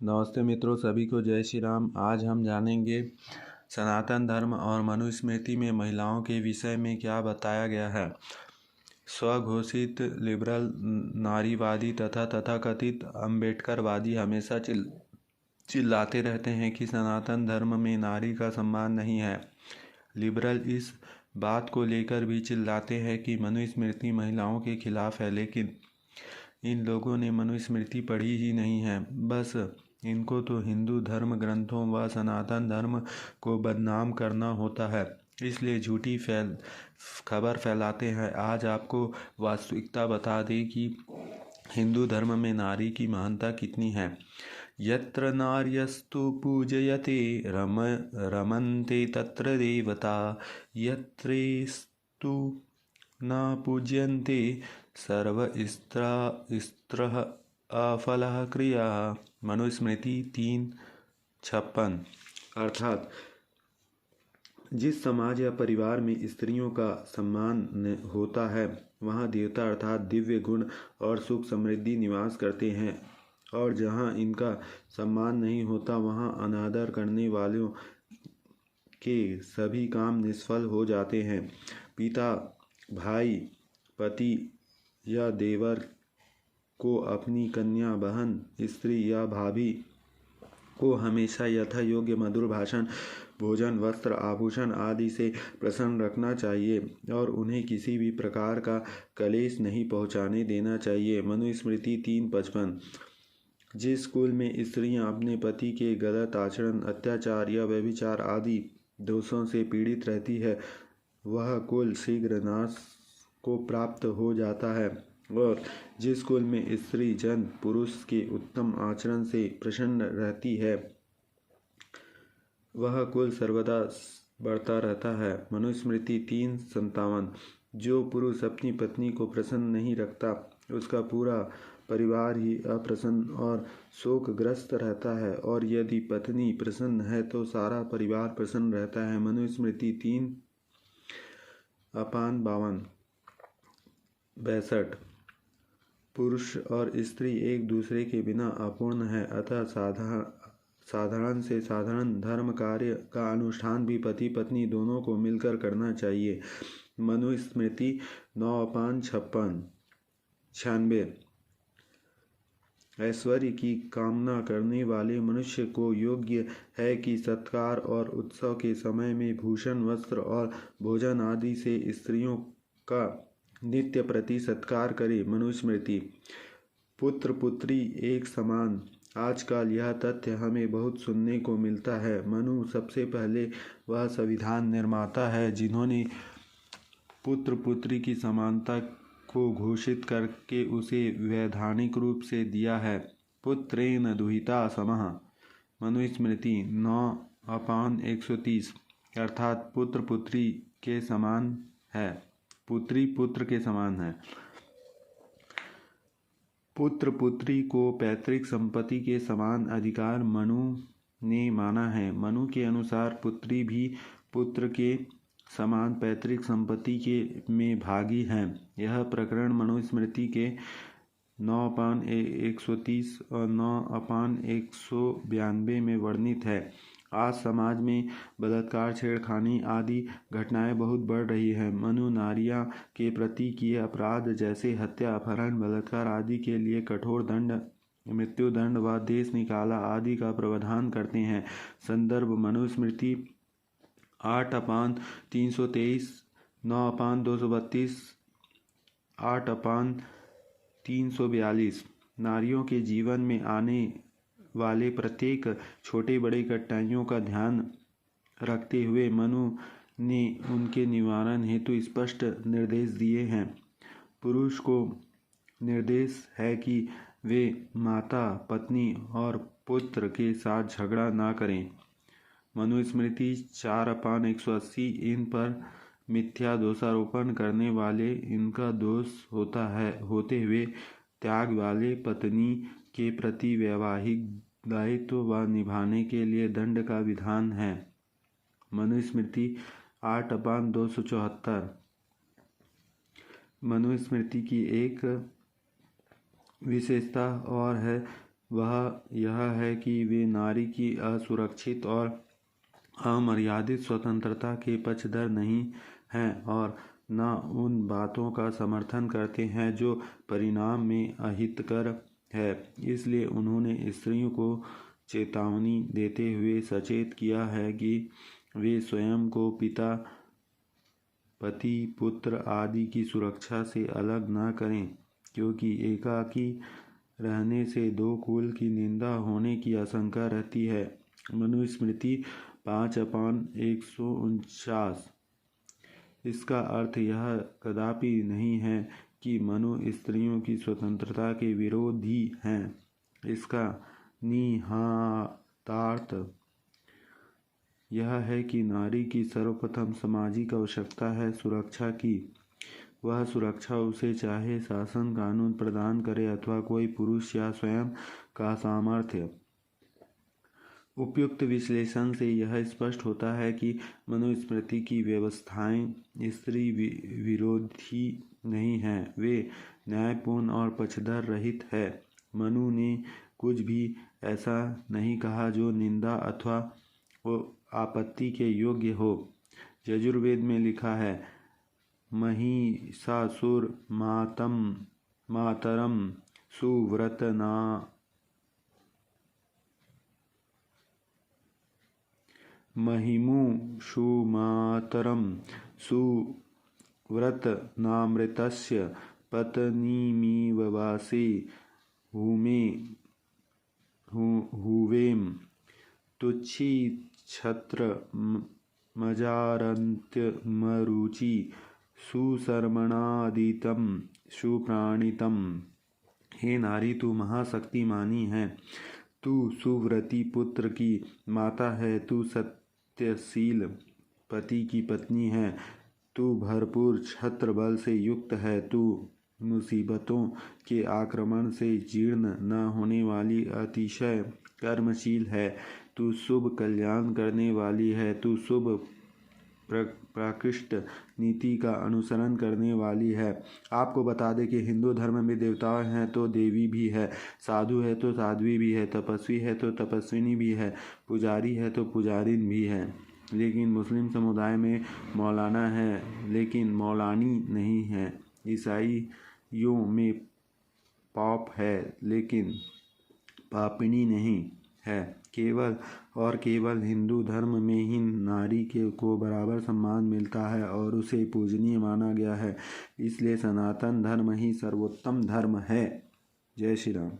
नमस्ते मित्रों, सभी को जय श्री राम। आज हम जानेंगे सनातन धर्म और मनुस्मृति में महिलाओं के विषय में क्या बताया गया है। स्वघोषित लिबरल नारीवादी तथा तथाकथित अम्बेडकरवादी हमेशा चिल्लाते रहते हैं कि सनातन धर्म में नारी का सम्मान नहीं है। लिबरल इस बात को लेकर भी चिल्लाते हैं कि मनुस्मृति महिलाओं के खिलाफ है, लेकिन इन लोगों ने मनुस्मृति पढ़ी ही नहीं है। बस इनको तो हिंदू धर्म ग्रंथों व सनातन धर्म को बदनाम करना होता है, इसलिए झूठी खबर फैलाते हैं। आज आपको वास्तविकता बता दें कि हिंदू धर्म में नारी की महानता कितनी है। यत्र नार्यस्तु पूजयते रमन्ते तत्र देवता, यत्रेस्तु न पूज्यन्ते सर्व स्त्रः अफलः क्रिया। मनुस्मृति 3:56। अर्थात जिस समाज या परिवार में स्त्रियों का सम्मान होता है वहाँ देवता अर्थात दिव्य गुण और सुख समृद्धि निवास करते हैं, और जहाँ इनका सम्मान नहीं होता वहाँ अनादर करने वालों के सभी काम निष्फल हो जाते हैं। पिता, भाई, पति या देवर को अपनी कन्या, बहन, स्त्री या भाभी को हमेशा यथा योग्य मधुर भाषण, भोजन, वस्त्र, आभूषण आदि से प्रसन्न रखना चाहिए और उन्हें किसी भी प्रकार का कलेश नहीं पहुंचाने देना चाहिए। मनुस्मृति 3:55। जिस कुल में स्त्रियां अपने पति के गलत आचरण, अत्याचार या व्यभिचार आदि दोषों से पीड़ित रहती है वह कुल शीघ्र नाश को प्राप्त हो जाता है, और जिस कुल में स्त्री जन पुरुष के उत्तम आचरण से प्रसन्न रहती है वह कुल सर्वदा बढ़ता रहता है। मनुस्मृति 3:57। जो पुरुष अपनी पत्नी को प्रसन्न नहीं रखता उसका पूरा परिवार ही अप्रसन्न और शोकग्रस्त रहता है, और यदि पत्नी प्रसन्न है तो सारा परिवार प्रसन्न रहता है। मनुस्मृति 3:62। पुरुष और स्त्री एक दूसरे के बिना अपूर्ण है, अतः साधारण से साधारण धर्म कार्य का अनुष्ठान भी पति पत्नी दोनों को मिलकर करना चाहिए। मनुस्मृति 9:96। ऐश्वर्य की कामना करने वाले मनुष्य को योग्य है कि सत्कार और उत्सव के समय में भूषण, वस्त्र और भोजन आदि से स्त्रियों का नित्य प्रति सत्कार करे। मनुस्मृति। पुत्र पुत्री एक समान। आजकल यह तथ्य हमें बहुत सुनने को मिलता है। मनु सबसे पहले वह संविधान निर्माता है जिन्होंने पुत्र पुत्री की समानता को घोषित करके उसे वैधानिक रूप से दिया है। पुत्रेण दुहिता समः। मनुस्मृति 9:130। अर्थात पुत्र पुत्री के समान है, पुत्री पुत्र के समान है। पुत्र पुत्री को पैतृक संपत्ति के समान अधिकार मनु ने माना है। मनु के अनुसार पुत्री भी पुत्र के समान पैतृक संपत्ति के में भागी है। यह प्रकरण मनुस्मृति के 9:130 और 9:192 में वर्णित है। आज समाज में बलात्कार, छेड़खानी आदि घटनाएं बहुत बढ़ रही हैं। मनु नारियां के प्रति किए अपराध जैसे हत्या, अपहरण, बलात्कार आदि के लिए कठोर दंड, मृत्युदंड व देश निकाला आदि का प्रावधान करते हैं। संदर्भ मनुस्मृति 8:323, 9:232, 8:342। नारियों के जीवन में आने वाले प्रत्येक छोटे बड़े कठिनाइयों का ध्यान रखते हुए मनु ने उनके निवारण हेतु स्पष्ट निर्देश दिए हैं। पुरुष को निर्देश है कि वे माता, पत्नी और पुत्र के साथ झगड़ा ना करें। मनुस्मृति 4:180। इन पर मिथ्या दोषारोपण करने वाले इनका दोष होते हुए त्याग वाले पत्नी के प्रति वैवाहिक दायित्व व निभाने के लिए दंड का विधान है। मनुस्मृति 8:274। मनुस्मृति की एक विशेषता और है वह यह है कि वे नारी की असुरक्षित और अमर्यादित स्वतंत्रता के पक्षधर नहीं हैं और न उन बातों का समर्थन करते हैं जो परिणाम में अहितकर है। इसलिए उन्होंने स्त्रियों को चेतावनी देते हुए सचेत किया है कि वे स्वयं को पिता, पति, पुत्र आदि की सुरक्षा से अलग न करें, क्योंकि एकाकी रहने से दो कुल की निंदा होने की आशंका रहती है। मनुस्मृति 5/149। इसका अर्थ यह कदापि नहीं है कि मनु स्त्रियों की स्वतंत्रता के विरोधी हैं। इसका निहितार्थ यह है कि नारी की सर्वप्रथम सामाजिक आवश्यकता है सुरक्षा की। वह सुरक्षा उसे चाहे शासन कानून प्रदान करे अथवा कोई पुरुष या स्वयं का सामर्थ्य। उपयुक्त विश्लेषण से यह स्पष्ट होता है कि मनुस्मृति की व्यवस्थाएं स्त्री विरोधी नहीं हैं, वे न्यायपूर्ण और पक्षधर रहित है। मनु ने कुछ भी ऐसा नहीं कहा जो निंदा अथवा आपत्ति के योग्य हो। यजुर्वेद में लिखा है, महिषासुर मातरम सुव्रतना महिमुषुमातरं सुव्रतनामृतस्य पत्नीमिव वासे हुवेम तुच्छी छत्रमजारन्त्यमरुचि सुशर्मणादितं सुप्राणितम्। हे नारी, तू महाशक्तिमानी है, तू सुव्रती पुत्र की माता है, तू सत्यशील पति की पत्नी है, तू भरपूर छत्र बल से युक्त है, तू मुसीबतों के आक्रमण से जीर्ण न होने वाली अतिशय कर्मशील है, तू शुभ कल्याण करने वाली है, तू शुभ प्राकृष्ट नीति का अनुसरण करने वाली है। आपको बता दें कि हिंदू धर्म में देवता हैं तो देवी भी है, साधु है तो साध्वी भी है, तपस्वी है तो तपस्विनी भी है, पुजारी है तो पुजारिन भी है। लेकिन मुस्लिम समुदाय में मौलाना है लेकिन मौलानी नहीं है। ईसाइयों में पॉप है लेकिन पापिनी नहीं है। केवल और केवल हिंदू धर्म में ही नारी को बराबर सम्मान मिलता है और उसे पूजनीय माना गया है। इसलिए सनातन धर्म ही सर्वोत्तम धर्म है। जय श्री राम।